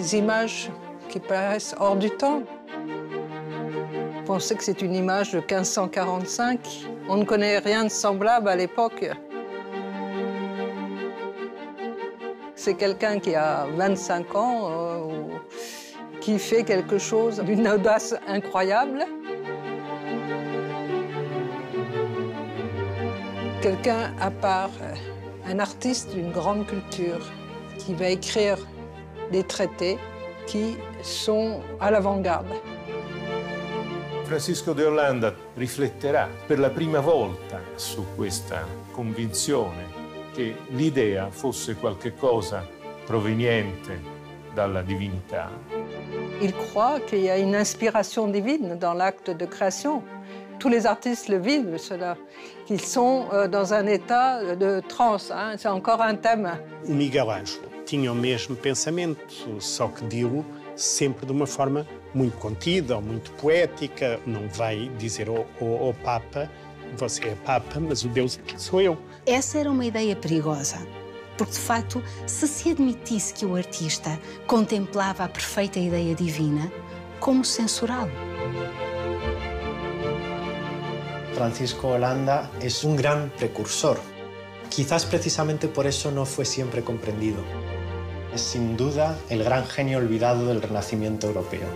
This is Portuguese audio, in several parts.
des images qui paraissent hors du temps. Pensez que c'est une image de 1545. On ne connaît rien de semblable à l'époque. C'est quelqu'un qui a 25 ans, qui fait quelque chose d'une audace incroyable. Quelqu'un à part, un artiste d'une grande culture, qui va écrire des traités qui sont à l'avant-garde. Francisco de Olanda rifletterà per la prima volta su questa convinzione che l'idea fosse qualche cosa proveniente dalla divinità. Il croit qu'il y a une inspiration divine dans l'acte de création. Tous les artistes le vivent, cela, qu'ils sont dans un état de transe, hein? C'est encore un thème. O Miguel Ângelo tinha o mesmo pensamento, só que dilo sempre de uma forma muito contida ou muito poética. Não vai dizer ao Papa, você é Papa, mas o Deus sou eu. Essa era uma ideia perigosa, porque, de facto, se admitisse que o artista contemplava a perfeita ideia divina, como censurá-lo? Francisco Holanda es un gran precursor. Quizás precisamente por eso no fue siempre comprendido. Es sin duda el gran genio olvidado del Renacimiento europeo.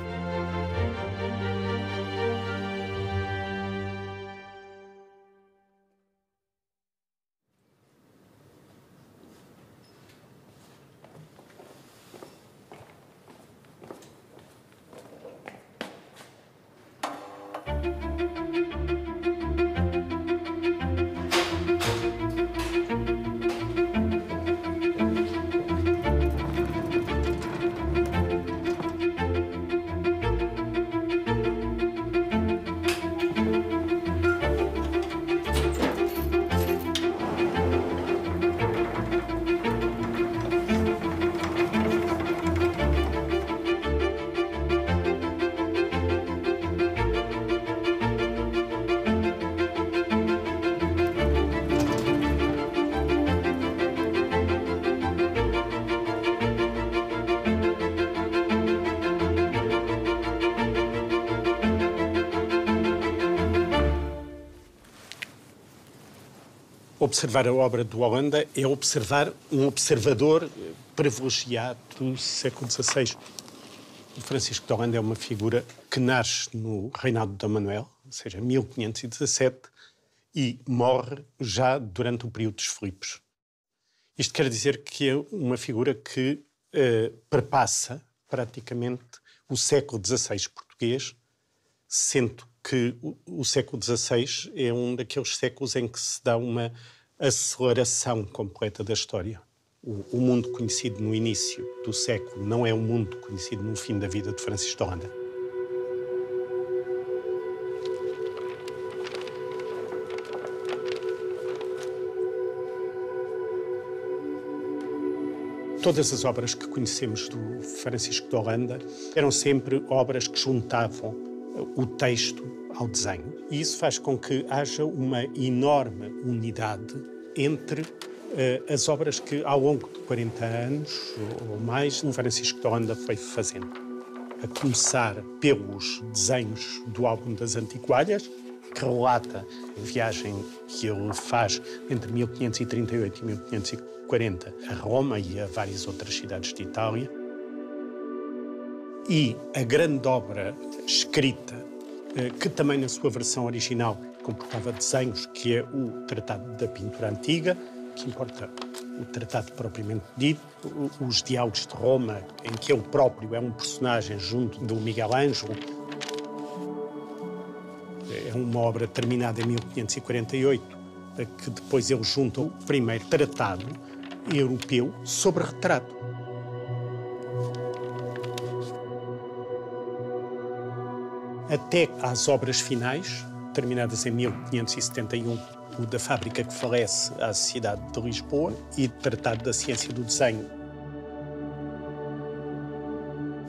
Observar a obra do Holanda é observar um observador privilegiado do século XVI. O Francisco de Holanda é uma figura que nasce no reinado de Dom Manuel, ou seja, 1517, e morre já durante o período dos Filipes. Isto quer dizer que é uma figura que perpassa praticamente o século XVI português, sendo que o século XVI é um daqueles séculos em que se dá uma aceleração completa da história. O mundo conhecido no início do século não é o mundo conhecido no fim da vida de Francisco de Holanda. Todas as obras que conhecemos do Francisco de Holanda eram sempre obras que juntavam o texto ao desenho. E isso faz com que haja uma enorme unidade entre as obras que, ao longo de 40 anos ou mais, o Francisco de Holanda foi fazendo. A começar pelos desenhos do Álbum das Antiquárias, que relata a viagem que ele faz entre 1538 e 1540 a Roma e a várias outras cidades de Itália. E a grande obra escrita, que também na sua versão original comportava desenhos, que é o Tratado da Pintura Antiga, que importa o tratado propriamente dito, os Diálogos de Roma, em que ele próprio é um personagem junto do Miguel Ângelo. É uma obra terminada em 1548, que depois ele junta o primeiro tratado europeu sobre retrato. Até às obras finais, terminadas em 1571, o da Fábrica que Falece à Sociedade de Lisboa e Tratado da Ciência do Desenho.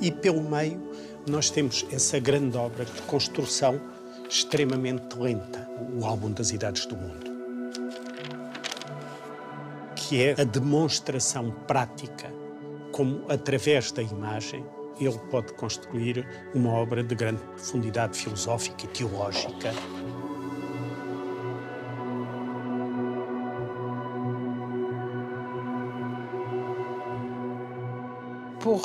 E pelo meio nós temos essa grande obra de construção extremamente lenta, o Álbum das Idades do Mundo, que é a demonstração prática como, através da imagem, ele pode construir uma obra de grande profundidade filosófica e teológica. Pour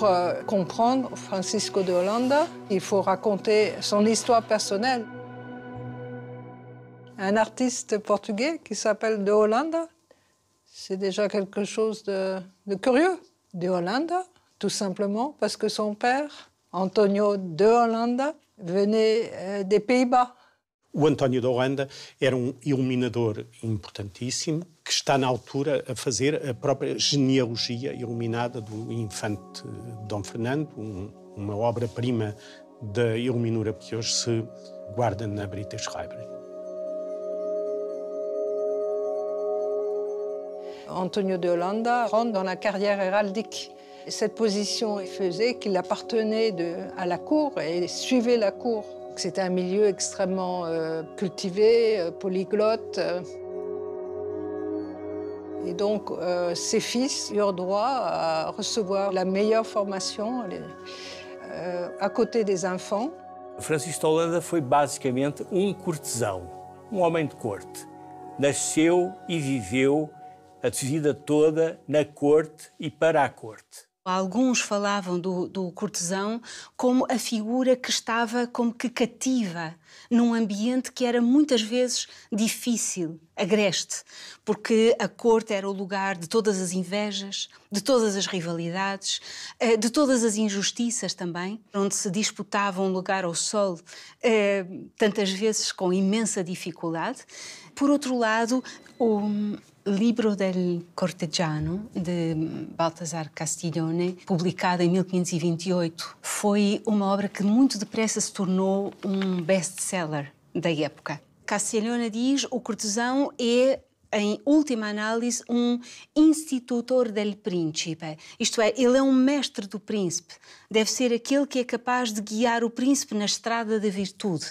comprendre Francisco de Holanda, il faut raconter son histoire personnelle. Un artiste portugais qui s'appelle de Holanda, c'est déjà quelque chose de curieux. De Holanda, tout simplement parce que son père, António de Holanda, venait des Pays-Bas. O António de Holanda era um iluminador importantíssimo que está na altura a fazer a própria genealogia iluminada do infante Dom Fernando, uma obra-prima da iluminura que hoje se guarda na British Library. António de Holanda rentre dans la carrière héraldique. Cette position faisait qu'il appartenait à la cour et suivait la cour. C'était un milieu extrêmement cultivé, polyglotte. Et donc, ses fils eurent droit à recevoir la meilleure formation à côté des enfants. Francisco de Holanda foi basicamente cortesão, homem de corte. Nasceu e viveu a vida toda na corte e para a corte. Alguns falavam do cortesão como a figura que estava como que cativa num ambiente que era muitas vezes difícil, agreste, porque a corte era o lugar de todas as invejas, de todas as rivalidades, de todas as injustiças também, onde se disputava um lugar ao sol, tantas vezes com imensa dificuldade. Por outro lado, o Libro del Cortegiano, de Baltasar Castiglione, publicado em 1528, foi uma obra que muito depressa se tornou um best-seller da época. Castiglione diz que o cortesão é, em última análise, institutor del príncipe. Isto é, ele é um mestre do príncipe. Deve ser aquele que é capaz de guiar o príncipe na estrada da virtude.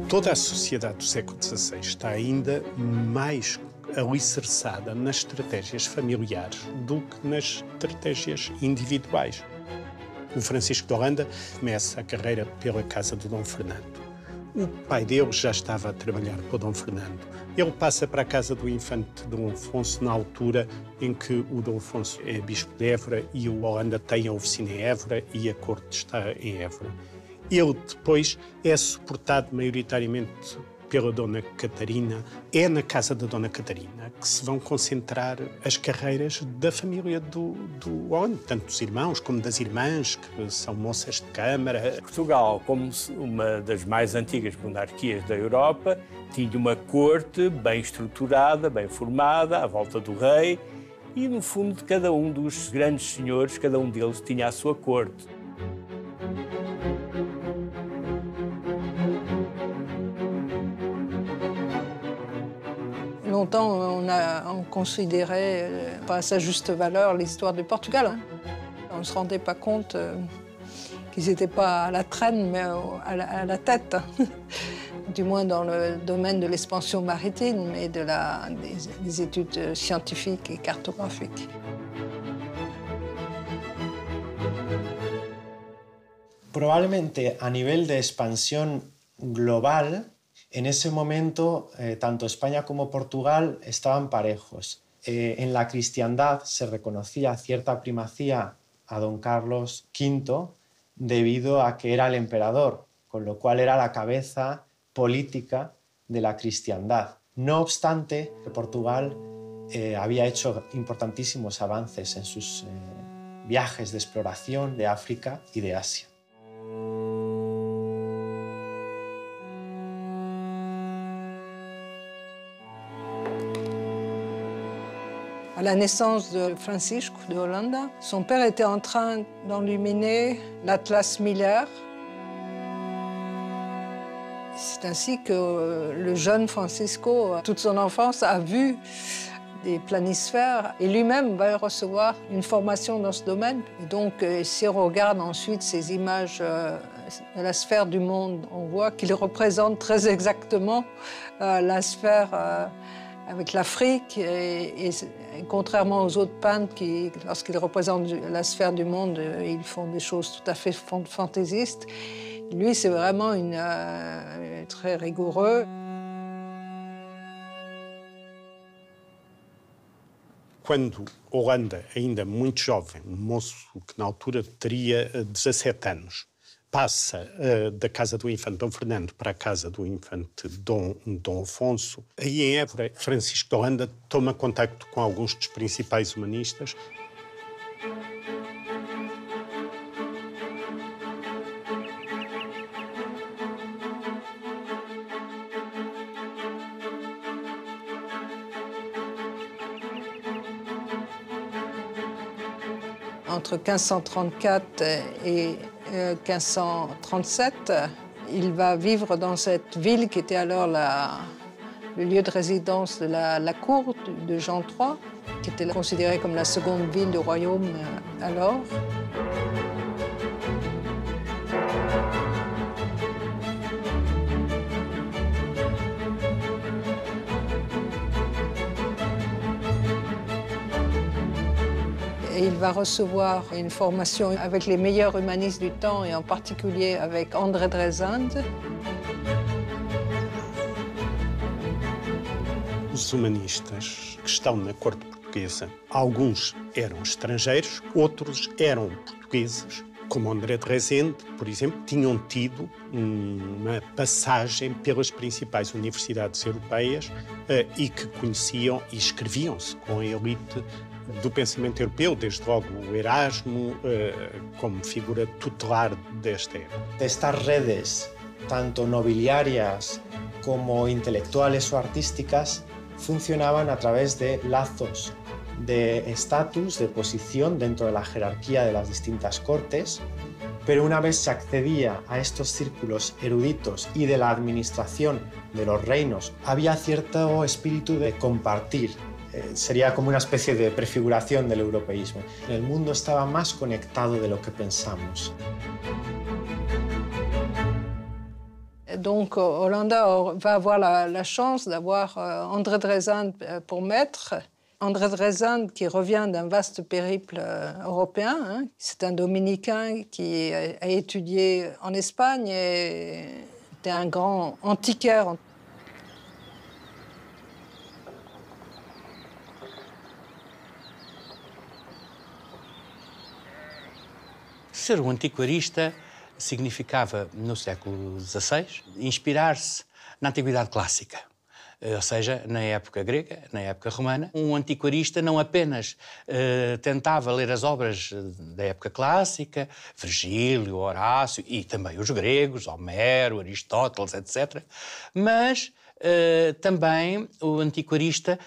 Toda a sociedade do século XVI está ainda mais alicerçada nas estratégias familiares do que nas estratégias individuais. O Francisco de Holanda começa a carreira pela casa do Dom Fernando. O pai dele já estava a trabalhar para o Dom Fernando. Ele passa para a casa do infante Dom Afonso na altura em que o Dom Afonso é bispo de Évora e o Holanda tem a oficina em Évora e a corte está em Évora. Ele depois é suportado maioritariamente pela Dona Catarina. É na casa da Dona Catarina que se vão concentrar as carreiras da família do Holanda, tanto dos irmãos como das irmãs, que são moças de câmara. Portugal, como uma das mais antigas monarquias da Europa, tinha uma corte bem estruturada, bem formada, à volta do rei, e no fundo de cada um dos grandes senhores, cada um deles tinha a sua corte. Longtemps, on considérait pas à sa juste valeur l'histoire du Portugal. On ne se rendait pas compte qu'ils n'étaient pas à la traîne, mais à la tête. Du moins dans le domaine de l'expansion maritime et des études scientifiques et cartographiques. Probablemente a nivel de expansión global, en ese momento, tanto España como Portugal estaban parejos. En la cristiandad se reconocía cierta primacía a don Carlos V debido a que era el emperador, con lo cual era la cabeza política de la cristiandad. No obstante, Portugal había hecho importantísimos avances en sus viajes de exploración de África y de Asia. À la naissance de Francisco de Holanda, son père était en train d'enluminer l'Atlas Miller. C'est ainsi que le jeune Francisco, toute son enfance, a vu des planisphères et lui-même va recevoir une formation dans ce domaine. Et donc, si on regarde ensuite ces images de la sphère du monde, on voit qu'il représente très exactement la sphère avec l'Afrique. Et contrairement aux autres peintres qui, lorsqu'ils représentent la sphère du monde, ils font des choses tout à fait fantaisistes. Lui, c'est vraiment très rigoureux. Quando Holanda, ainda muito jovem, um moço que na altura teria 17 anos, passa da casa do infante Dom Fernando para a casa do infante Dom Afonso, aí em Évora, Francisco de Holanda toma contacto com alguns dos principais humanistas. Entre 1534 et 1537, il va vivre dans cette ville qui était alors le lieu de résidence de la cour de Jean III, qui était considérée comme la seconde ville du royaume alors. Et il va recevoir une formation avec les meilleurs humanistes du temps, et en particulier avec André Dresande. Os humanistas que estão na corte portuguesa, alguns eram estrangeiros, outros eram portugueses, como André Dresende, por exemplo, tinham tido uma passagem pelas principais universidades europeias e que conheciam e escreviam-se com a elite do pensamento europeu, desde logo o Erasmo, como figura tutelar desta época. Estas redes, tanto nobiliarias como intelectuales o artísticas, funcionaban a través de lazos de estatus, de posición dentro de la jerarquía de las distintas cortes, pero una vez se accedía a estos círculos eruditos y de la administración de los reinos, había cierto espíritu de compartir. Sería como una especie de prefiguración del europeísmo. El mundo estaba más conectado de lo que pensamos. Donc Holanda va avoir la chance d'avoir André Dresande pour maître. André Dresande qui revient d'un vaste périple européen. Hein. C'est un dominicain qui a étudié en Espagne et était un grand antiquaire. Ser um antiquarista significava, no século XVI, inspirar-se na Antiguidade Clássica, ou seja, na época grega, na época romana. Um antiquarista não apenas tentava ler as obras da época clássica, Virgílio, Horácio e também os gregos, Homero, Aristóteles, etc., mas também o antiquarista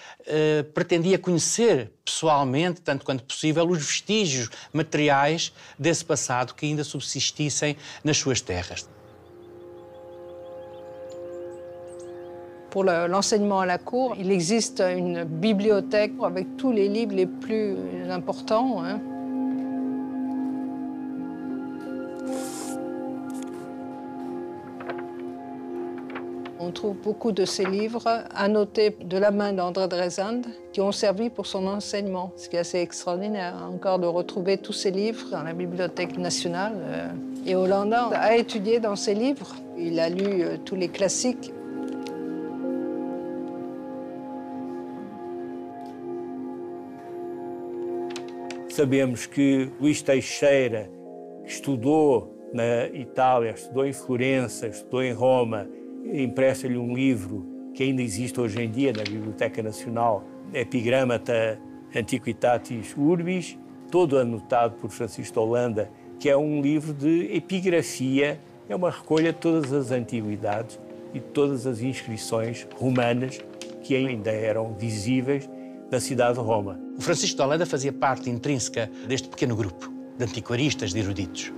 pretendia conhecer pessoalmente, tanto quanto possível, os vestígios materiais desse passado que ainda subsistissem nas suas terras. Pour l'enseignement à la cour, il existe une bibliothèque avec tous les livres les plus importants. Hein. On trouve beaucoup de ces livres annotés de la main d'André Dresande qui ont servi pour son enseignement. Ce qui est assez extraordinaire, encore de retrouver tous ces livres dans la Bibliothèque nationale. Et Holanda a étudié dans ces livres. Il a lu tous les classiques. Sabemos que Luís Teixeira, que estudou na Itália, estudou em Florença, estudou em Roma, empresta-lhe um livro que ainda existe hoje em dia na Biblioteca Nacional, Epigrammata Antiquitatis Urbis, todo anotado por Francisco de Holanda, que é um livro de epigrafia, é uma recolha de todas as antiguidades e de todas as inscrições romanas que ainda eram visíveis da cidade de Roma. O Francisco de Holanda fazia parte intrínseca deste pequeno grupo de antiquaristas, de eruditos.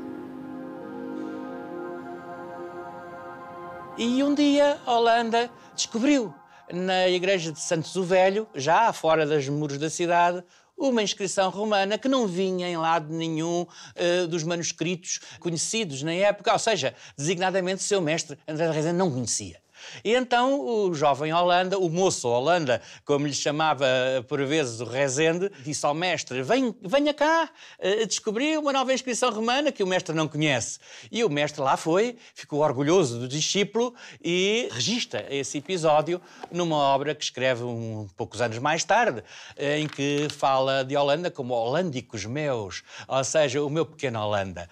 E um dia Holanda descobriu na igreja de Santos o Velho, já fora dos muros da cidade, uma inscrição romana que não vinha em lado nenhum dos manuscritos conhecidos na época, ou seja, designadamente seu mestre André Dresende não conhecia. E então o jovem Holanda, o moço Holanda, como lhe chamava por vezes o Rezende, disse ao mestre: venha cá, descobri uma nova inscrição romana que o mestre não conhece. E o mestre lá foi, ficou orgulhoso do discípulo e registra esse episódio numa obra que escreve poucos anos mais tarde, em que fala de Holanda como Holândicos meus, ou seja, o meu pequeno Holanda.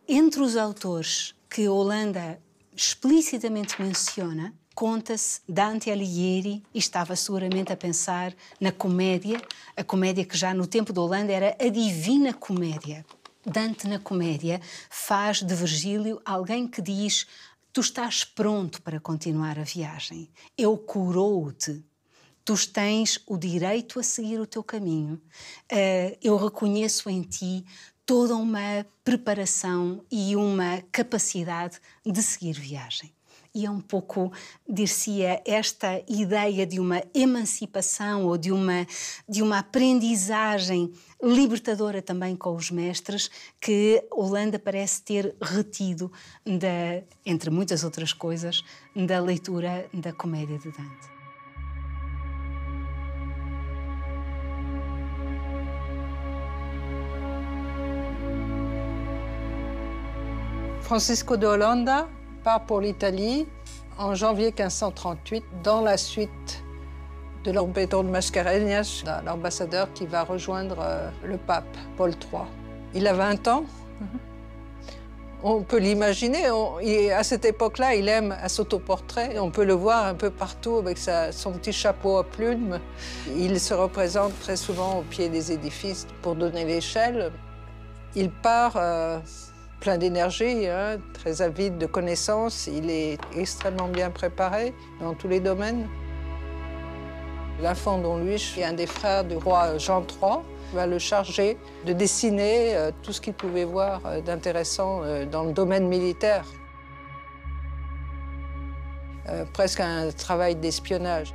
Entre os autores que Holanda explicitamente menciona, conta-se Dante Alighieri, e estava seguramente a pensar na comédia, a comédia que já no tempo de Holanda era a Divina Comédia. Dante, na comédia, faz de Virgílio alguém que diz: tu estás pronto para continuar a viagem, eu curou-te. Tu tens o direito a seguir o teu caminho. Eu reconheço em ti toda uma preparação e uma capacidade de seguir viagem. E é um pouco, dir-se-ia, esta ideia de uma emancipação ou de uma aprendizagem libertadora também com os mestres que Holanda parece ter retido, entre muitas outras coisas, da leitura da comédia de Dante. Francisco de Holanda part pour l'Italie en janvier 1538 dans la suite de Dom Pedro de Mascarenhas, l'ambassadeur qui va rejoindre le pape Paul III. Il a 20 ans. On peut l'imaginer. À cette époque-là, il aime à s'autoportrait. On peut le voir un peu partout avec son petit chapeau à plumes. Il se représente très souvent au pied des édifices pour donner l'échelle. Il part plein d'énergie, hein, très avide de connaissances. Il est extrêmement bien préparé dans tous les domaines. L'enfant Don Luis, qui est un des frères du roi Jean III, va le charger de dessiner tout ce qu'il pouvait voir d'intéressant dans le domaine militaire. Presque un travail d'espionnage.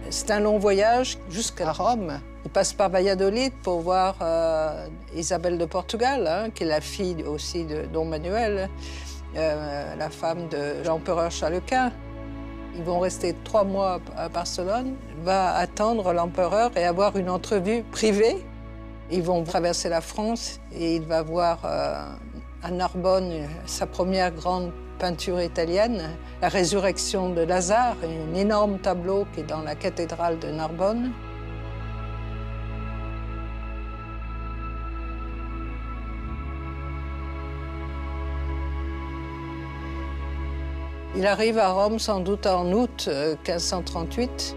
C'est un long voyage jusqu'à Rome. Il passe par Valladolid pour voir Isabelle de Portugal, hein, qui est la fille aussi de Don Manuel, la femme de l'empereur Charles Quint. Ils vont rester 3 mois à Barcelone. Il va attendre l'empereur et avoir une entrevue privée. Ils vont traverser la France et il va voir à Narbonne sa première grande peinture italienne, la résurrection de Lazare, un énorme tableau qui est dans la cathédrale de Narbonne. Il arrive à Rome sans doute en août 1538.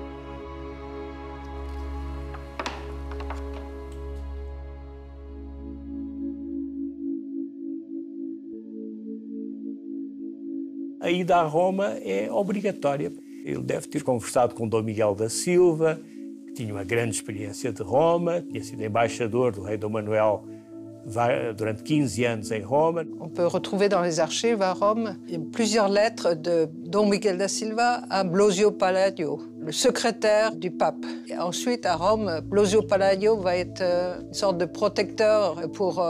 A ida a Roma é obrigatória. Ele deve ter conversado com Dom Miguel da Silva, que tinha uma grande experiência de Roma, tinha sido embaixador do rei Dom Manuel durant 15 anos em Roma. On peut retrouver dans les archives à Rome plusieurs lettres de Dom Miguel da Silva à Blosio Palladio, le secrétaire du pape. Et ensuite, à Rome, Blosio Palladio va être une sorte de protecteur pour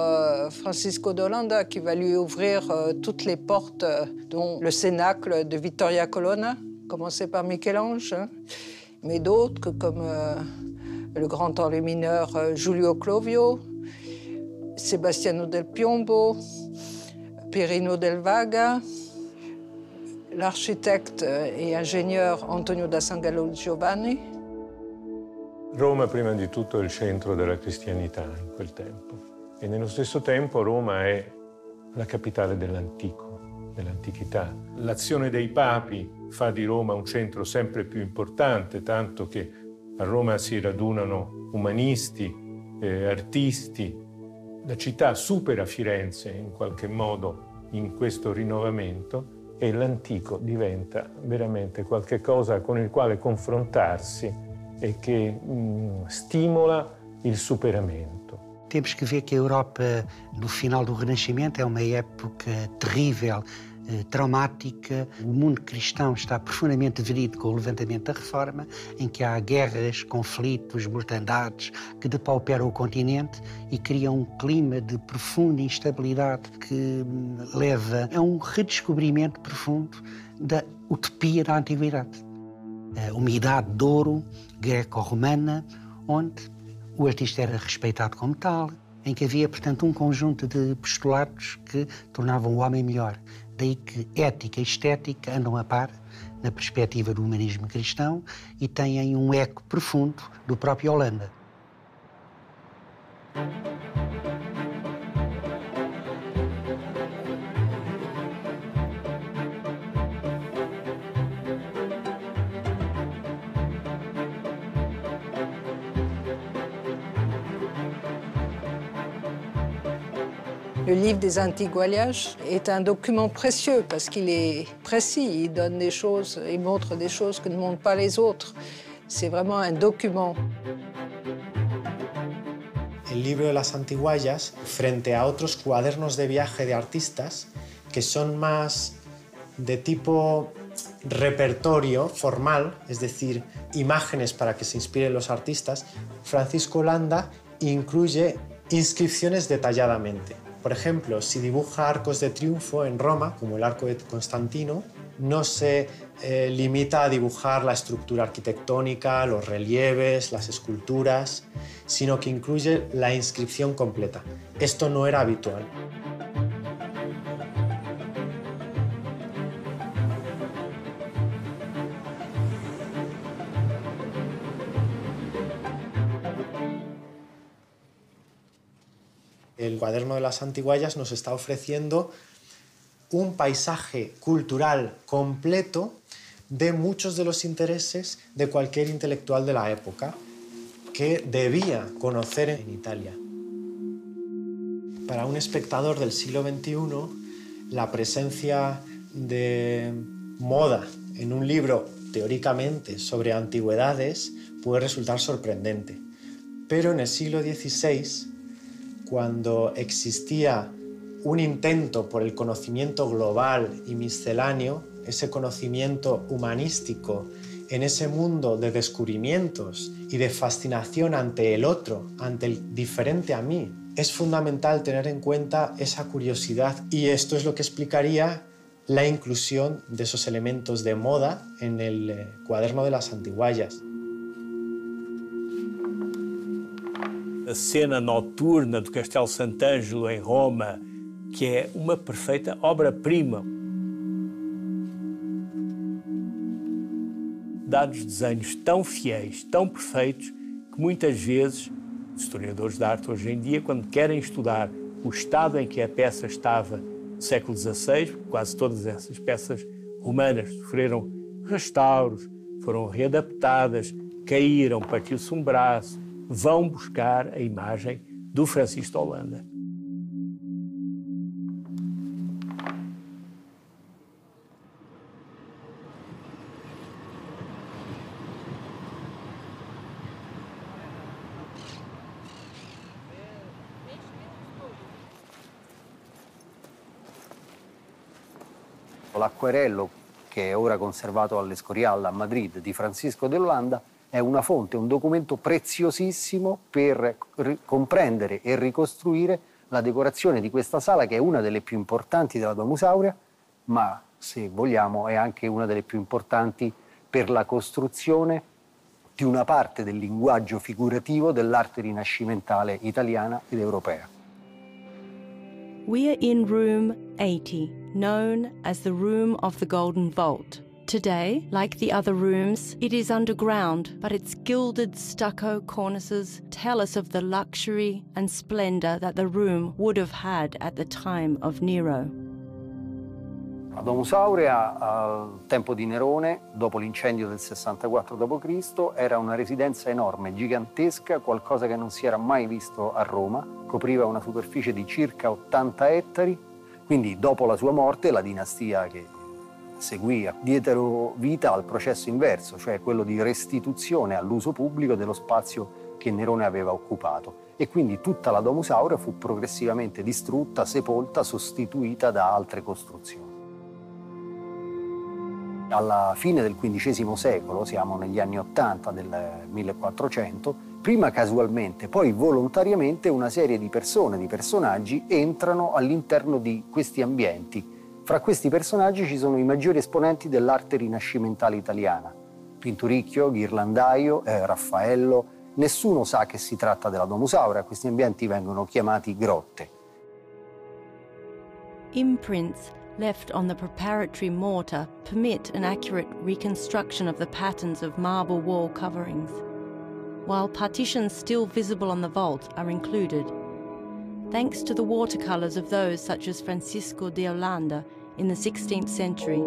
Francisco de Holanda, qui va lui ouvrir toutes les portes, dont le cénacle de Vittoria Colonna, commencé par Michel-Ange, hein, mais d'autres comme le grand enlumineur Giulio Clovio, Sebastiano del Piombo, Perino del Vaga, l'architecte et ingénieur Antonio da San Gallo Giovanni. Roma prima di tutto è il centro della cristianità in quel tempo e nello stesso tempo Roma è la capitale dell'antico, dell'antichità. L'azione dei papi fa di Roma un centro sempre più importante, tanto che a Roma si radunano umanisti, artisti. La città supera Firenze in qualche modo in questo rinnovamento e l'antico diventa veramente qualche cosa con il quale confrontarsi e che stimola il superamento. Temos que ver que a Europa, no final do Renascimento, é uma época terrível traumática. O mundo cristão está profundamente ferido com o levantamento da Reforma, em que há guerras, conflitos, mortandades que depauperam o continente e criam um clima de profunda instabilidade que leva a um redescobrimento profundo da utopia da antiguidade. A umidade de ouro greco-romana, onde o artista era respeitado como tal, em que havia, portanto, um conjunto de postulados que tornavam o homem melhor. Daí que ética e estética andam a par na perspectiva do humanismo cristão e têm um eco profundo do próprio Holanda. Le livre des Antiques Voyages est un document précieux parce qu'il est précis, il donne des choses, il montre des choses que ne montrent pas les autres. C'est vraiment un document. El libro de las Antiguallas, frente a otros cuadernos de viaje de artistas que son más de tipo repertorio formal, es decir, imágenes para que se inspiren los artistas, Francisco Holanda incluye inscripciones detalladamente. Por ejemplo, si dibuja arcos de triunfo en Roma, como el arco de Constantino, no se limita a dibujar la estructura arquitectónica, los relieves, las esculturas, sino que incluye la inscripción completa. Esto no era habitual. El cuaderno de las Antiguallas nos está ofreciendo un paisaje cultural completo de muchos de los intereses de cualquier intelectual de la época que debía conocer en Italia. Para un espectador del siglo XXI, la presencia de moda en un libro teóricamente sobre antigüedades puede resultar sorprendente. Pero en el siglo XVI, cuando existía un intento por el conocimiento global y misceláneo, ese conocimiento humanístico en ese mundo de descubrimientos y de fascinación ante el otro, ante el diferente a mí, es fundamental tener en cuenta esa curiosidad y esto es lo que explicaría la inclusión de esos elementos de moda en el cuaderno de las Antiguallas. A cena noturna do Castelo Sant'Angelo em Roma, que é uma perfeita obra-prima. Dá-nos desenhos tão fiéis, tão perfeitos, que muitas vezes os historiadores da arte hoje em dia, quando querem estudar o estado em que a peça estava no século XVI, quase todas essas peças romanas sofreram restauros, foram readaptadas, caíram, partiu-se um braço, vão buscar a imagem do Francisco de Holanda. L'acquerello, che è ora conservato all'Escorial a Madrid, di Francisco de Holanda, è una fonte, un documento preziosissimo per comprendere e ricostruire la decorazione di questa sala, che è una delle più importanti della Domus Aurea, ma se vogliamo è anche una delle più importanti per la costruzione di una parte del linguaggio figurativo dell'arte rinascimentale italiana ed europea. We are in room 80, known as the Room of the Golden Vault. Today, like the other rooms, it is underground, but its gilded stucco cornices tell us of the luxury and splendor that the room would have had at the time of Nero. La Domus Aurea, al tempo di Nerone, dopo l'incendio del 64 d.C., era una residenza enorme, gigantesca, qualcosa che non si era mai visto a Roma. Copriva una superficie di circa 80 ettari, quindi dopo la sua morte la dinastia che seguì diedero vita al processo inverso, cioè quello di restituzione all'uso pubblico dello spazio che Nerone aveva occupato. E quindi tutta la Domus Aurea fu progressivamente distrutta, sepolta, sostituita da altre costruzioni. Alla fine del XV secolo, siamo negli anni 80 del 1400, prima casualmente, poi volontariamente una serie di persone, di personaggi entrano all'interno di questi ambienti. Fra questi personaggi ci sono i maggiori esponenti dell'arte rinascimentale italiana. Pinturicchio, Ghirlandaio, Raffaello. Nessuno sa che si tratta della Domus Aurea, questi ambienti vengono chiamati grotte. Imprints left on the preparatory mortar permit an accurate reconstruction of the patterns of marble wall coverings, while partitions still visible on the vault are included, thanks to the watercolours of those such as Francisco de Holanda in the 16th century.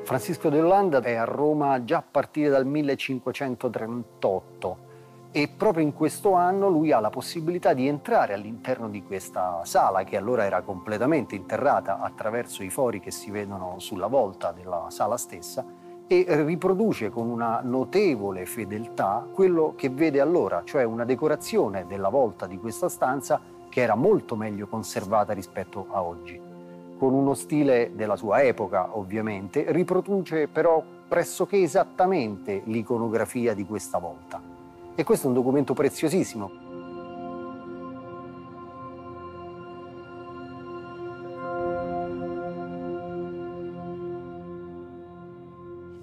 Francisco de Holanda è a Roma già a partire dal 1538 e proprio in questo anno lui ha la possibilità di entrare all'interno di questa sala, che allora era completamente interrata attraverso i fori che si vedono sulla volta della sala stessa, e riproduce con una notevole fedeltà quello che vede allora, cioè una decorazione della volta di questa stanza che era molto meglio conservata rispetto a oggi. Con uno stile della sua epoca, ovviamente, riproduce però pressoché esattamente l'iconografia di questa volta. E questo è un documento preziosissimo.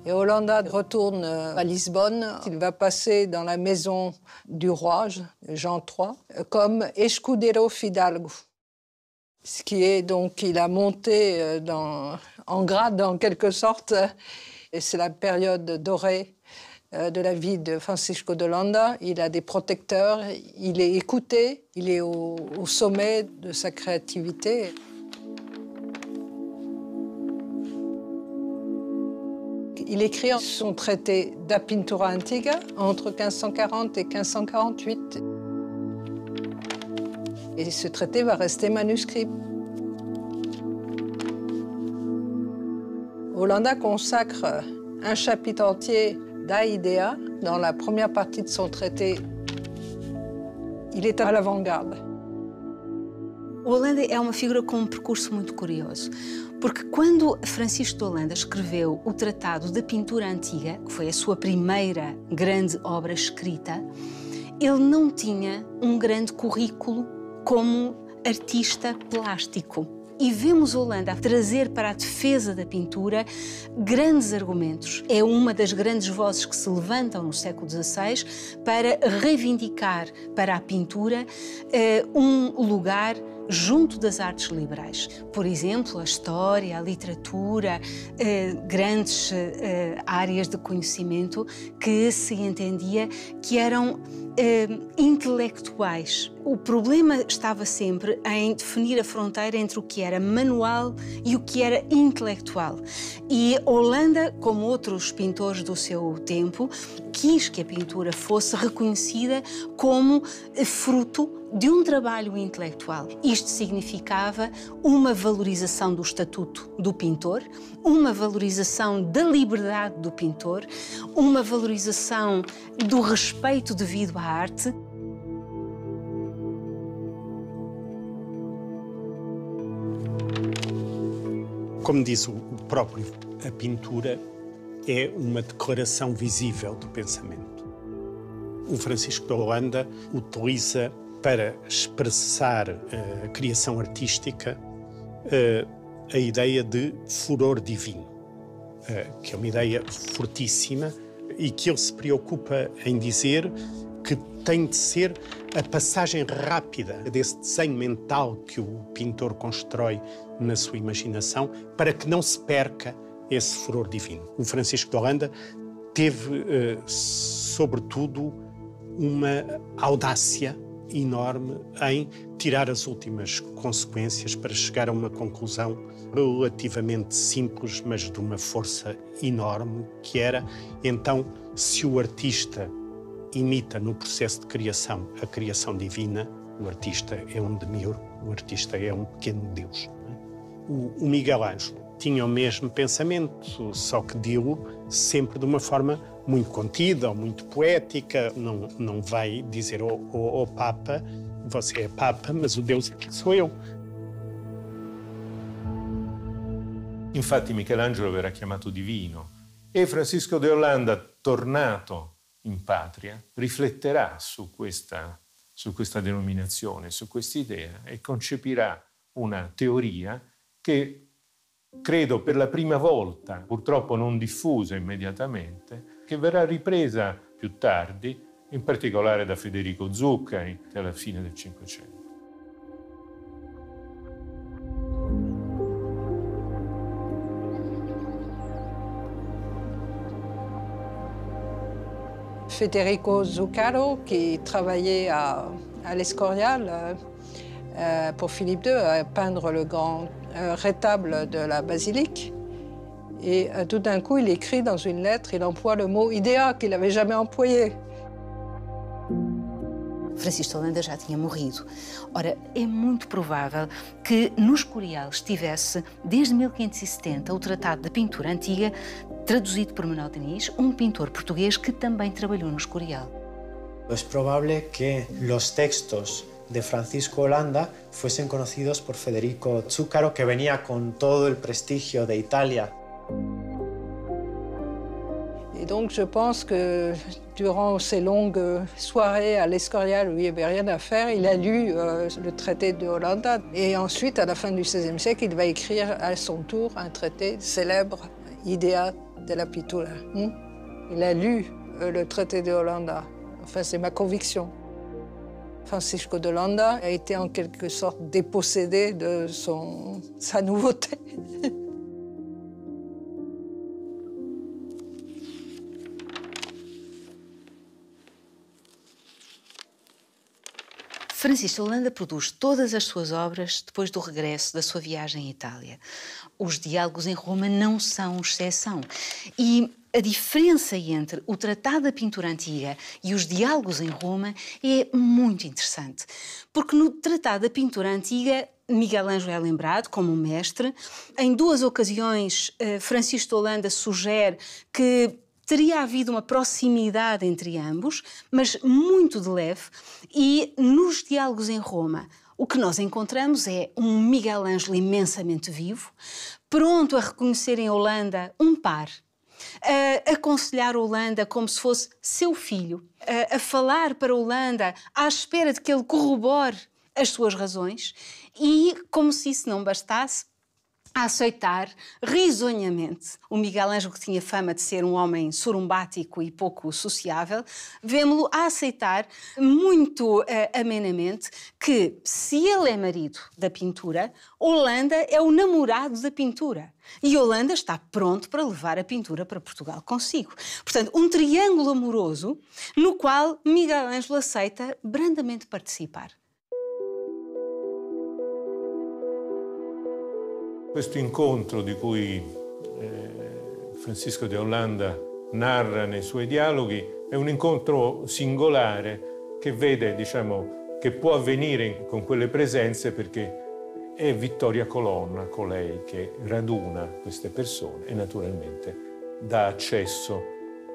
Et Holanda retourne à Lisbonne. Il va passer dans la maison du roi, Jean III, comme escudero fidalgo. Ce qui est donc, il a monté en grade en quelque sorte. Et c'est la période dorée de la vie de Francisco de Holanda. Il a des protecteurs, il est écouté, il est au sommet de sa créativité. Il écrit son traité Da Pintura Antiga entre 1540 et 1548. Et ce traité va rester manuscrit. Holanda consacre un chapitre entier d'Aidea dans la première partie de son traité. Il est à l'avant-garde. Holanda é uma figura com um percurso muito curioso, porque quando Francisco de Holanda escreveu o Tratado de Pintura Antiga, que foi a sua primeira grande obra escrita, ele não tinha um grande currículo como artista plástico. E vemos Holanda a trazer para a defesa da pintura grandes argumentos. É uma das grandes vozes que se levantam no século XVI para reivindicar para a pintura um lugar junto das artes liberais. Por exemplo, a história, a literatura, grandes áreas de conhecimento que se entendia que eram intelectuais. O problema estava sempre em definir a fronteira entre o que era manual e o que era intelectual. E Holanda, como outros pintores do seu tempo, quis que a pintura fosse reconhecida como fruto de um trabalho intelectual. Isto significava uma valorização do estatuto do pintor, uma valorização da liberdade do pintor, uma valorização do respeito devido à arte. Como diz o próprio, a pintura é uma declaração visível do pensamento. O Francisco de Holanda utiliza para expressar a criação artística a ideia de furor divino, que é uma ideia fortíssima e que ele se preocupa em dizer que tem de ser a passagem rápida desse desenho mental que o pintor constrói na sua imaginação para que não se perca esse furor divino. O Francisco de Holanda teve, sobretudo, uma audácia enorme em tirar as últimas consequências para chegar a uma conclusão relativamente simples, mas de uma força enorme, que era, então, se o artista imita no processo de criação a criação divina, o artista é um demiurgo, o artista é um pequeno Deus. O Miguel Ângelo tinha o mesmo pensamento, só que dilo sempre de uma forma muito contida ou muito poética. Não vai dizer ao Papa, você é Papa, mas o Deus aqui sou eu. Infatti Michelangelo verrà chiamato divino e Francisco de Olanda, tornato in patria, rifletterà su questa denominazione, su questa idea e concepirà una teoria che credo per la prima volta, purtroppo non diffusa immediatamente, che verrà ripresa più tardi, in particolare da Federico Zuccari alla fine del Cinquecento. Federico Zuccaro, qui travaillait à l'Escorial pour Philippe II, à peindre le grand rétable de la basilique. Et tout d'un coup, il écrit dans une lettre, il emploie le mot idea qu'il n'avait jamais employé. Francisco de Holanda já tinha morrido. Ora, é muito provável que no Escorial estivesse, desde 1570, o Tratado de Pintura Antiga, traduzido por Manuel Diniz, pintor português que também trabalhou no Escorial. Es probable que los textos de Francisco Holanda fuesen conocidos por Federico Zuccaro, que venía con todo el prestigio de Italia. Et donc je pense que durant ces longues soirées à l'Escorial où il n'y avait rien à faire, il a lu le traité de Holanda. Et ensuite, à la fin du XVIe siècle, il va écrire à son tour un traité célèbre, Idea de la Pintura. Il a lu le traité de Holanda. Enfin, c'est ma conviction. Francisco de Holanda a été en quelque sorte dépossédé de sa nouveauté. Francisco de Holanda produz todas as suas obras depois do regresso da sua viagem à Itália. Os diálogos em Roma não são exceção. E a diferença entre o Tratado da Pintura Antiga e os diálogos em Roma é muito interessante. Porque no Tratado da Pintura Antiga, Miguel Ângelo é lembrado como um mestre. Em 2 ocasiões, Francisco de Holanda sugere que teria havido uma proximidade entre ambos, mas muito de leve, e nos diálogos em Roma o que nós encontramos é um Miguel Ângelo imensamente vivo, pronto a reconhecer em Holanda um par, a aconselhar Holanda como se fosse seu filho, a falar para Holanda à espera de que ele corrobore as suas razões e, como se isso não bastasse, a aceitar risonhamente o Miguel Ângelo, que tinha fama de ser um homem sorumbático e pouco sociável, vemo-lo a aceitar muito amenamente que, se ele é marido da pintura, Holanda é o namorado da pintura. E Holanda está pronto para levar a pintura para Portugal consigo. Portanto, um triângulo amoroso no qual Miguel Ângelo aceita brandamente participar. Questo incontro di cui Francisco de Holanda narra nei suoi dialoghi è un incontro singolare che vede, diciamo, che può avvenire con quelle presenze perché è Vittoria Colonna, colei che raduna queste persone e naturalmente dà accesso,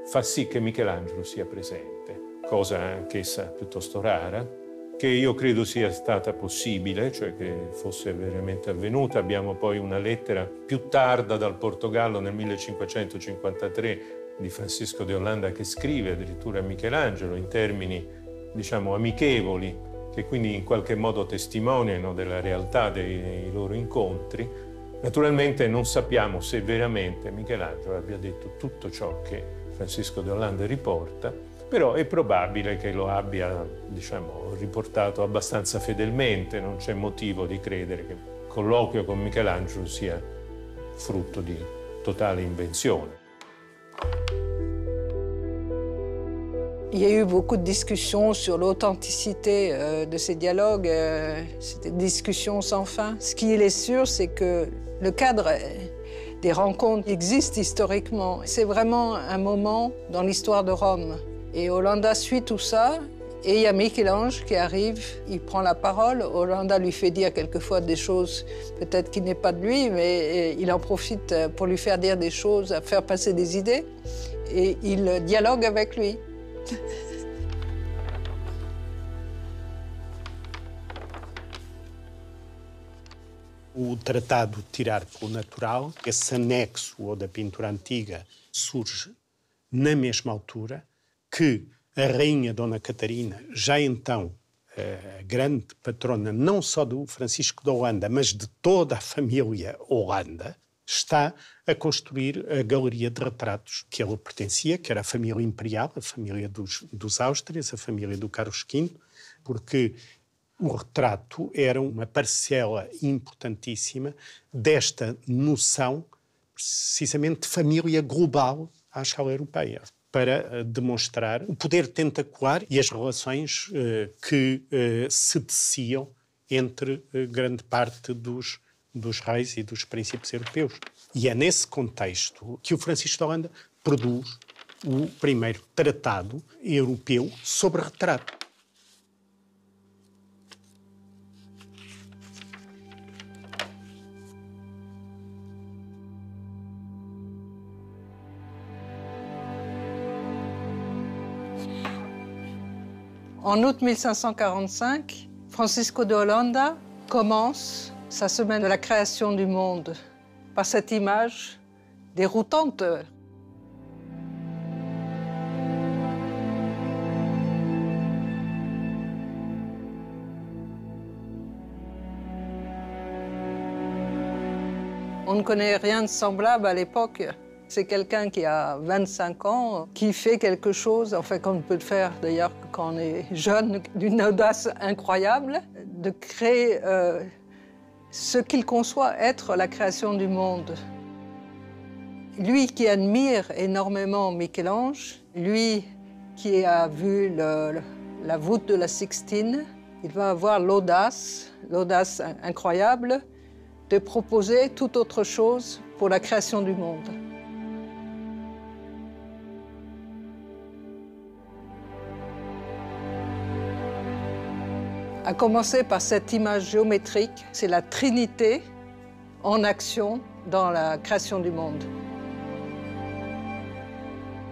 fa sì che Michelangelo sia presente, cosa anch'essa piuttosto rara, che io credo sia stata possibile, cioè che fosse veramente avvenuta. Abbiamo poi una lettera più tarda dal Portogallo nel 1553 di Francisco de Holanda che scrive addirittura a Michelangelo in termini, diciamo, amichevoli, che quindi in qualche modo testimoniano della realtà dei loro incontri. Naturalmente non sappiamo se veramente Michelangelo abbia detto tutto ciò che Francisco de Holanda riporta, però è probabile che lo abbia, diciamo, riportato abbastanza fedelmente, non c'è motivo di credere che il colloquio con Michelangelo sia frutto di totale invenzione. Il y a eu beaucoup de discussions sur l'authenticité de ces dialogues. C'était des discussions sans fin. Ce qui est sûr, c'est que le cadre des rencontres existe historiquement. C'est vraiment un moment dans l'histoire de Rome. Et Holanda suit tout ça, et il y a Michel-Ange qui arrive, il prend la parole. Holanda lui fait dire quelquefois des choses peut-être qui n'est pas de lui, mais il en profite pour lui faire dire des choses, faire passer des idées, et il dialogue avec lui. O tratado de tirar pelo natural, esse anexo ou da pintura antiga, surge na mesma altura que a rainha Dona Catarina, já então a grande patrona não só do Francisco de Holanda, mas de toda a família Holanda, está a construir a galeria de retratos que ela pertencia, que era a família imperial, a família dos Áustrias, a família do Carlos V, porque o retrato era uma parcela importantíssima desta noção, precisamente, de família global à escala europeia, para demonstrar o poder tentacular e as relações que se teciam entre grande parte dos reis e dos príncipes europeus. E é nesse contexto que o Francisco de Holanda produz o primeiro tratado europeu sobre retrato. En août 1545, Francisco de Holanda commence sa semaine de la création du monde par cette image déroutante. On ne connaît rien de semblable à l'époque. C'est quelqu'un qui a 25 ans, qui fait quelque chose, enfin qu'on peut le faire d'ailleurs quand on est jeune, d'une audace incroyable, de créer ce qu'il conçoit être la création du monde. Lui qui admire énormément Michel-Ange, lui qui a vu la voûte de la Sixtine, il va avoir l'audace incroyable de proposer tout autre chose pour la création du monde. À commencer par cette image géométrique, c'est la Trinité en action dans la création du monde.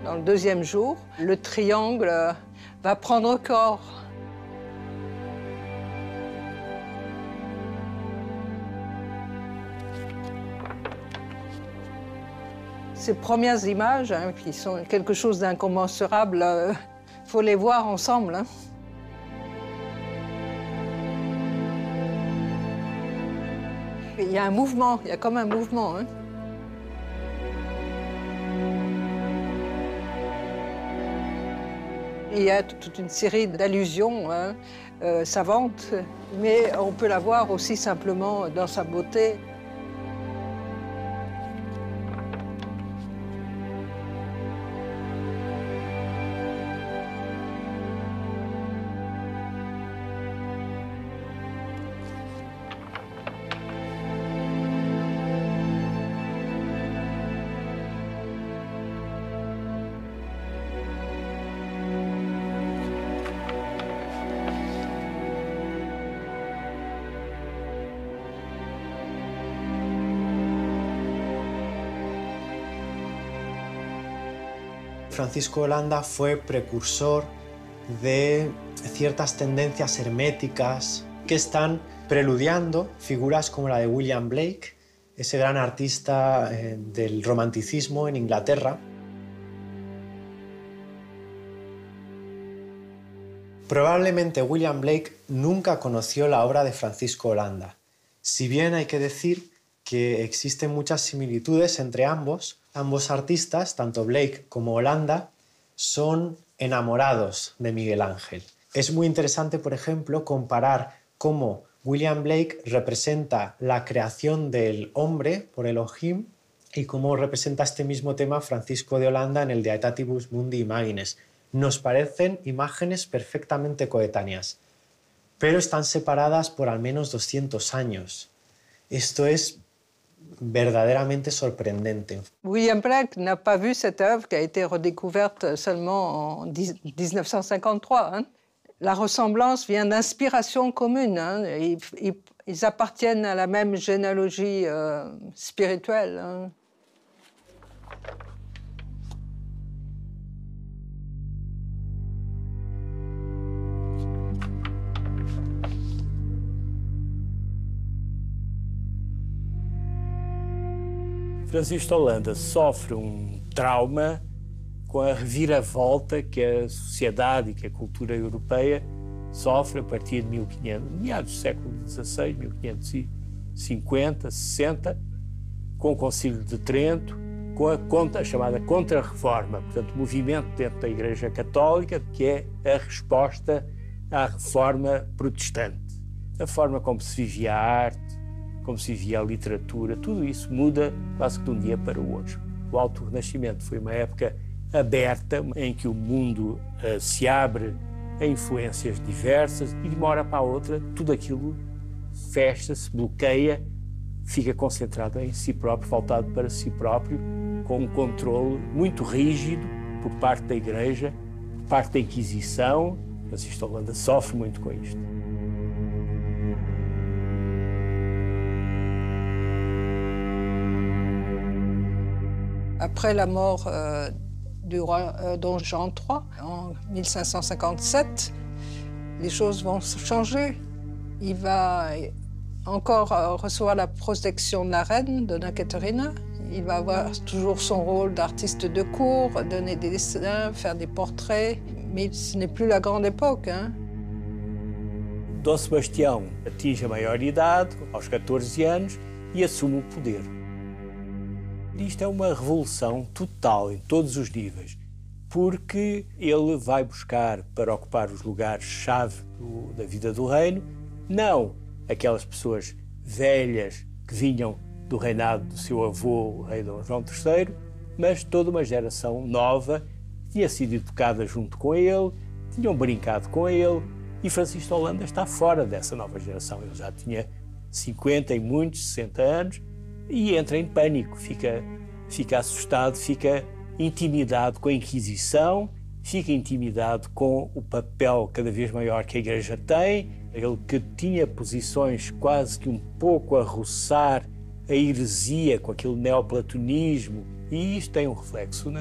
Dans le deuxième jour, le triangle va prendre corps. Ces premières images, qui sont quelque chose d'incommensurable, faut les voir ensemble. Il y a un mouvement, il y a comme un mouvement. Il y a toute une série d'allusions savantes, mais on peut la voir aussi simplement dans sa beauté. Francisco Holanda fue precursor de ciertas tendencias herméticas que están preludiando figuras como la de William Blake, ese gran artista del romanticismo en Inglaterra. Probablemente William Blake nunca conoció la obra de Francisco Holanda, si bien hay que decir que existen muchas similitudes entre ambos. Ambos artistas, tanto Blake como Holanda, son enamorados de Miguel Ángel. Es muy interesante, por ejemplo, comparar cómo William Blake representa la creación del hombre por Elohim y cómo representa este mismo tema Francisco de Holanda en el De Aetatibus Mundi Imagines. Nos parecen imágenes perfectamente coetáneas, pero están separadas por al menos 200 años. Esto es verdaderamente sorprendente. William Blake n'a pas vu cette œuvre qui a été redécouverte seulement en 1953. La ressemblance vient d'inspiration commune. Ils appartiennent à la même généalogie spirituelle. Francisco de Holanda sofre um trauma com a reviravolta que a sociedade e que a cultura europeia sofre a partir de meados do século XVI, 1550, 60, com o Concílio de Trento, com a chamada Contra-Reforma, portanto, movimento dentro da Igreja Católica, que é a resposta à Reforma Protestante. A forma como se vivia a arte, como se vivia a literatura, tudo isso muda quase que de um dia para o outro. O Alto Renascimento foi uma época aberta, em que o mundo se abre a influências diversas e de uma hora para a outra tudo aquilo fecha-se, bloqueia, fica concentrado em si próprio, voltado para si próprio, com um controle muito rígido por parte da Igreja, por parte da Inquisição. Francisco de Holanda sofre muito com isto. Après la mort du roi Don Jean III en 1557, les choses vont changer. Il va encore recevoir la protection de la reine, Dona Caterina. Il va avoir toujours son rôle d'artiste de cour, donner des dessins, faire des portraits, mais ce n'est plus la grande époque, hein. Dom Sebastião atinge a maioridade, aos 14 anos, e assume o poder. Isto é uma revolução total, em todos os níveis, porque ele vai buscar para ocupar os lugares-chave da vida do reino, não aquelas pessoas velhas que vinham do reinado do seu avô, o rei Dom João III, mas toda uma geração nova que tinha sido educada junto com ele, tinham brincado com ele, e Francisco de Holanda está fora dessa nova geração. Ele já tinha 50 e muitos, 60 anos, e entra em pânico, fica assustado, fica intimidado com a Inquisição, fica intimidado com o papel cada vez maior que a Igreja tem. Ele que tinha posições quase que um pouco a roçar a heresia com aquele neoplatonismo, e isto tem um reflexo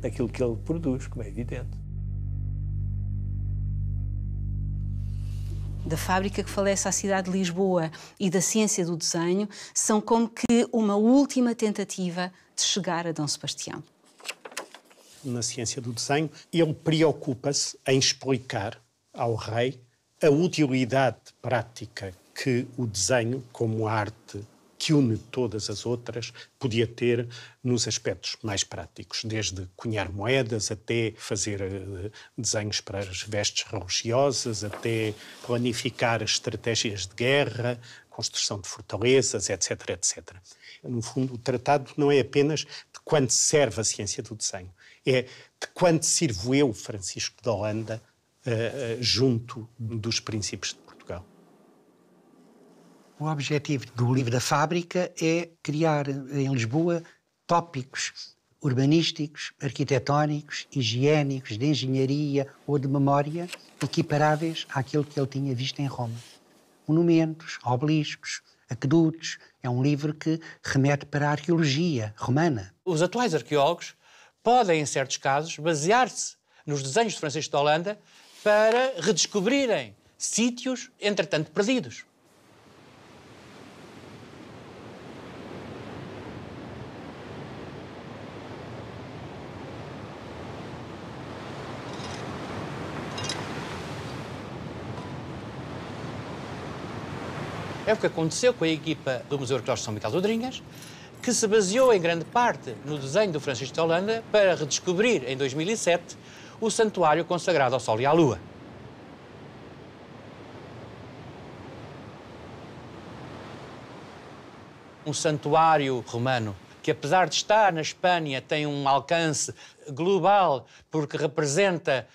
naquilo que ele produz, como é evidente. Da fábrica que falece à cidade de Lisboa e da ciência do desenho são como que uma última tentativa de chegar a Dom Sebastião. Na ciência do desenho, ele preocupa-se em explicar ao rei a utilidade prática que o desenho, como arte que une todas as outras, podia ter nos aspectos mais práticos, desde cunhar moedas até fazer desenhos para as vestes religiosas, até planificar estratégias de guerra, construção de fortalezas, etc, etc. No fundo, o tratado não é apenas de quanto serve a ciência do desenho, é de quanto sirvo eu, Francisco de Holanda, junto dos princípios de Portugal. O objetivo do livro da fábrica é criar em Lisboa tópicos urbanísticos, arquitetónicos, higiênicos, de engenharia ou de memória equiparáveis àquilo que ele tinha visto em Roma. Monumentos, obeliscos, aquedutos. É um livro que remete para a arqueologia romana. Os atuais arqueólogos podem, em certos casos, basear-se nos desenhos de Francisco de Holanda para redescobrirem sítios, entretanto, perdidos. É o que aconteceu com a equipa do Museu Arqueológico de São Miguel de Odrinhas, que se baseou em grande parte no desenho do Francisco de Holanda para redescobrir, em 2007, o santuário consagrado ao Sol e à Lua. Um santuário romano que, apesar de estar na Espanha, tem um alcance global porque representa,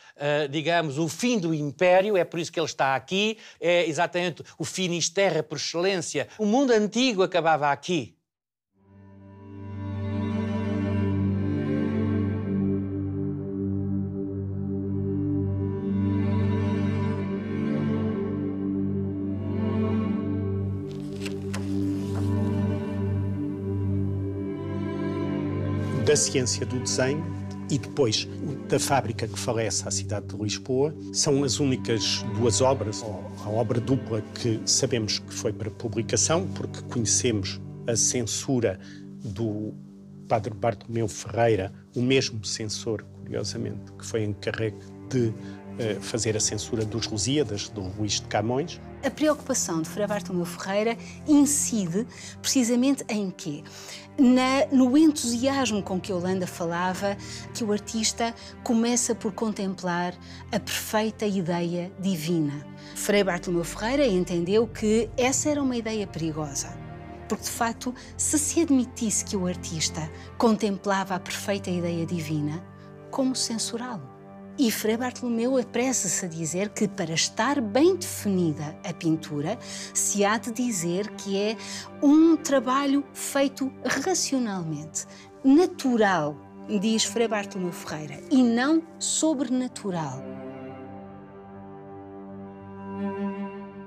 digamos, o fim do Império, é por isso que ele está aqui, é exatamente o Finisterre por excelência. O mundo antigo acabava aqui. Da ciência do desenho e depois da fábrica que falece à cidade de Lisboa, são as únicas duas obras, a obra dupla que sabemos que foi para publicação, porque conhecemos a censura do padre Bartolomeu Ferreira, o mesmo censor, curiosamente, que foi encarregue de fazer a censura dos Lusíadas, do Luís de Camões. A preocupação de Frei Bartolomeu Ferreira incide precisamente em quê? No entusiasmo com que Holanda falava, que o artista começa por contemplar a perfeita ideia divina. Frei Bartolomeu Ferreira entendeu que essa era uma ideia perigosa, porque, de facto, se admitisse que o artista contemplava a perfeita ideia divina, como censurá-lo? E Frei Bartolomeu apressa-se a dizer que, para estar bem definida a pintura, se há de dizer que é um trabalho feito racionalmente, natural, diz Frei Bartolomeu Ferreira, e não sobrenatural.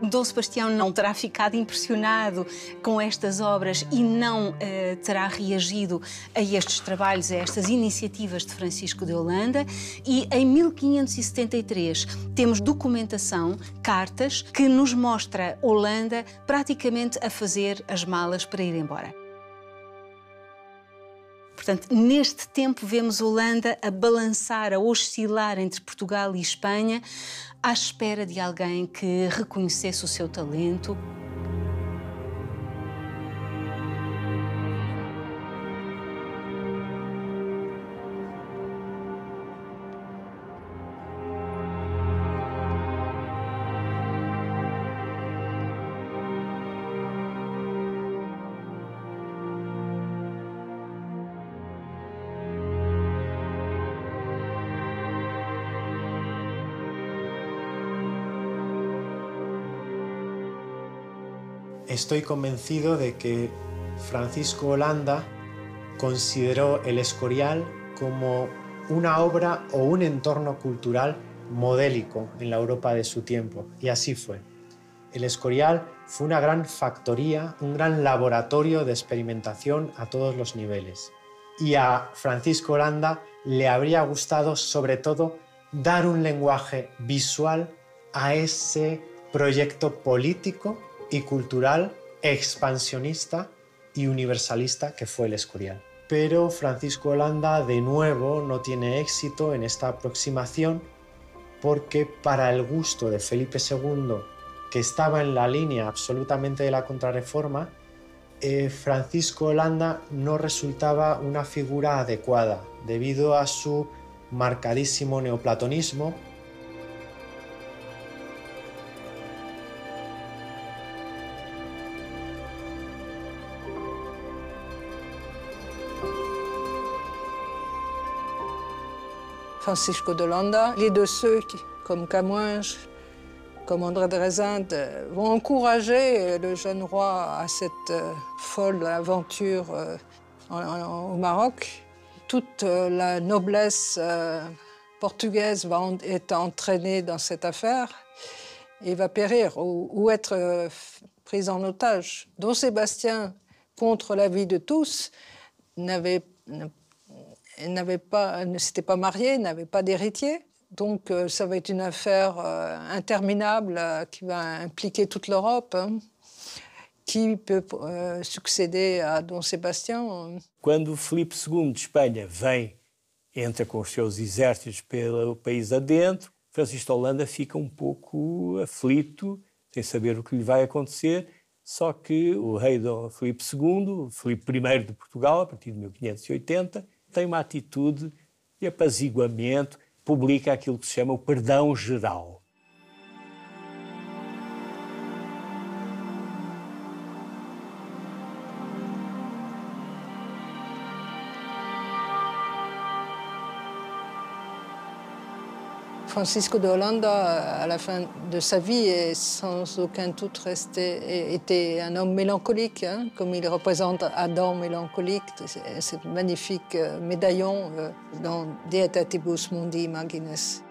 Dom Sebastião não terá ficado impressionado com estas obras e não terá reagido a estes trabalhos, a estas iniciativas de Francisco de Holanda, e em 1573 temos documentação, cartas, que nos mostra Holanda praticamente a fazer as malas para ir embora. Portanto, neste tempo vemos Holanda a balançar, a oscilar entre Portugal e Espanha, à espera de alguém que reconhecesse o seu talento. Estoy convencido de que Francisco Holanda consideró el Escorial como una obra o un entorno cultural modélico en la Europa de su tiempo, y así fue. El Escorial fue una gran factoría, un gran laboratorio de experimentación a todos los niveles. Y a Francisco Holanda le habría gustado, sobre todo, dar un lenguaje visual a ese proyecto político y cultural, expansionista y universalista que fue el Escorial. Pero Francisco Holanda, de nuevo, no tiene éxito en esta aproximación porque, para el gusto de Felipe II, que estaba en la línea absolutamente de la Contrarreforma, Francisco Holanda no resultaba una figura adecuada debido a su marcadísimo neoplatonismo. Francisco de Holanda, il est de ceux qui, comme Camões, comme André de Rezende, vont encourager le jeune roi à cette folle aventure au Maroc. Toute la noblesse portugaise va être entraînée dans cette affaire et va périr ou être prise en otage. Don Sébastien, contre l'avis de tous, ne s'était pas marié, n'avait pas d'héritier. Donc ça va être une affaire interminable qui va impliquer toute l'Europe. Qui peut succeder a Dom Sebastião? Quando Filipe II de Espanha entra com os seus exércitos pelo país adentro, Francisco de Holanda fica um pouco aflito, sem saber o que lhe vai acontecer, só que o rei Dom Filipe II, Filipe I de Portugal, a partir de 1580, tem uma atitude de apaziguamento, publica aquilo que se chama o perdão geral. Francisco de Holanda, à la fin de sa vie, est sans aucun doute était un homme mélancolique, hein, comme il représente Adam mélancolique, ce magnifique médaillon dans De Aetatibus Mundi Imagines.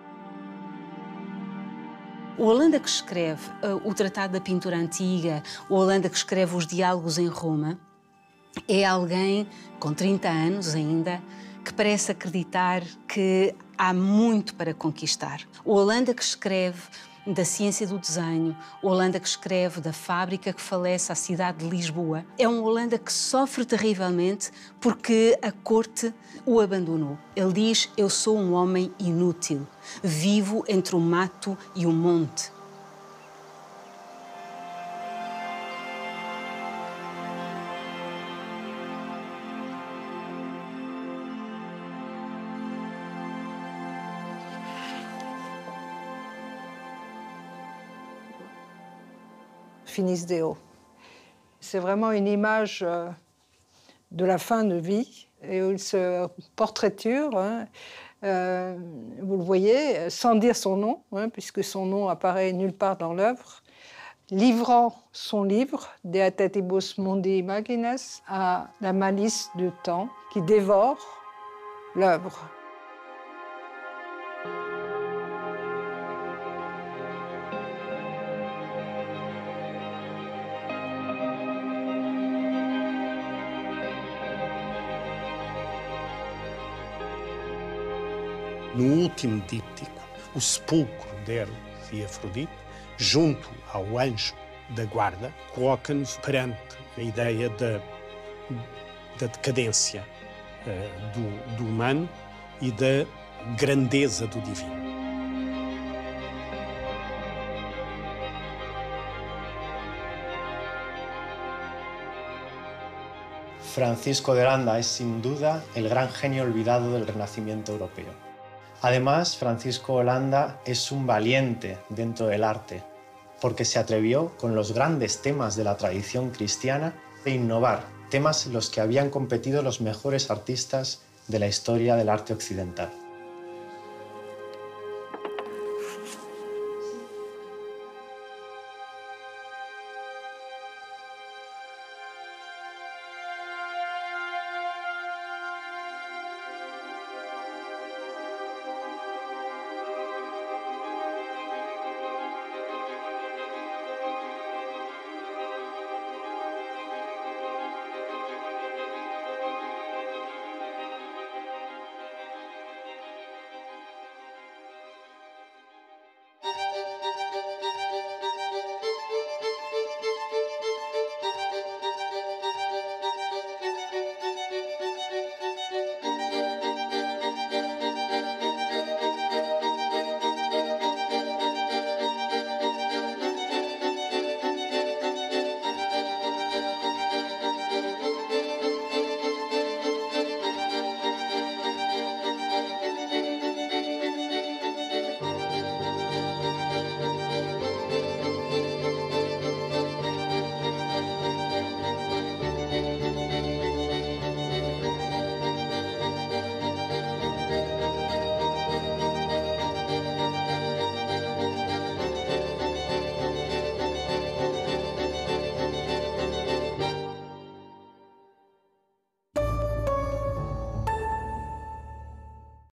O Holanda que escreve o Tratado da Pintura Antiga, o Holanda que escreve os Diálogos em Roma, é alguém com 30 anos ainda, que parece acreditar que há muito para conquistar. O Holanda que escreve da ciência do desenho, Holanda que escreve da fábrica que falece à cidade de Lisboa. É um Holanda que sofre terrivelmente porque a corte o abandonou. Ele diz: eu sou um homem inútil, vivo entre o mato e o monte. Finis Deo. C'est vraiment une image de la fin de vie, et il se portraiture, vous le voyez, sans dire son nom, puisque son nom apparaît nulle part dans l'œuvre, livrant son livre, De Aethetibus Mundi Imagines, à la malice du temps qui dévore l'œuvre. No último díptico, o sepulcro de Hermes e Afrodite, junto ao anjo da guarda, coloca-nos perante a ideia da decadência do humano e da grandeza do divino. Francisco de Holanda es sin duda el gran genio olvidado del Renacimiento europeo. Además, Francisco Holanda es un valiente dentro del arte, porque se atrevió con los grandes temas de la tradición cristiana de innovar, temas en los que habían competido los mejores artistas de la historia del arte occidental.